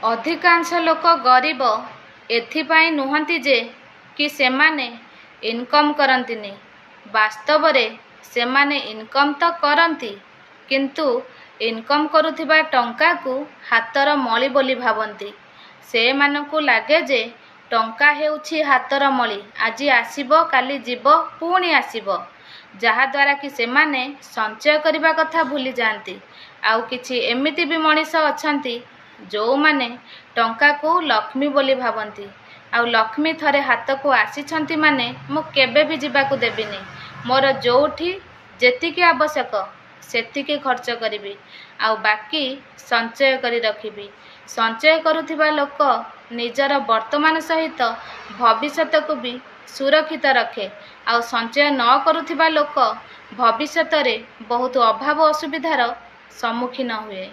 ଅଧିକାଂଶ ଲୋକ ଗରିବ ଏଥିପାଇଁ ନୁହନ୍ତି ଯେ କି ସେମାନେ ଇନକମ୍ କରନ୍ତିନି। ବାସ୍ତବରେ ସେମାନେ ଇନକମ୍ ତ କରନ୍ତି, କିନ୍ତୁ ଇନକମ୍ କରୁଥିବା ଟଙ୍କାକୁ ହାତର ମଳି ବୋଲି ଭାବନ୍ତି। ସେମାନଙ୍କୁ ଲାଗେ ଯେ ଟଙ୍କା ହେଉଛି ହାତର ମଳି, ଆଜି ଆସିବ, କାଲି ଯିବ, ପୁଣି ଆସିବ, ଯାହାଦ୍ୱାରା କି ସେମାନେ ସଞ୍ଚୟ କରିବା କଥା ଭୁଲି ଯାଆନ୍ତି। ଆଉ କିଛି ଏମିତି ବି ମଣିଷ ଅଛନ୍ତି ଯେଉଁମାନେ ଟଙ୍କାକୁ ଲକ୍ଷ୍ମୀ ବୋଲି ଭାବନ୍ତି। ଆଉ ଲକ୍ଷ୍ମୀ ଥରେ ହାତକୁ ଆସିଛନ୍ତି ମାନେ ମୁଁ କେବେ ବି ଯିବାକୁ ଦେବିନି। ମୋର ଯେଉଁଠି ଯେତିକି ଆବଶ୍ୟକ ସେତିକି ଖର୍ଚ୍ଚ କରିବି, ଆଉ ବାକି ସଞ୍ଚୟ କରି ରଖିବି। ସଞ୍ଚୟ କରୁଥିବା ଲୋକ ନିଜର ବର୍ତ୍ତମାନ ସହିତ ଭବିଷ୍ୟତକୁ ବି ସୁରକ୍ଷିତ ରଖେ। ଆଉ ସଞ୍ଚୟ ନ କରୁଥିବା ଲୋକ ଭବିଷ୍ୟତରେ ବହୁତ ଅଭାବ ଅସୁବିଧାର ସମ୍ମୁଖୀନ ହୁଏ।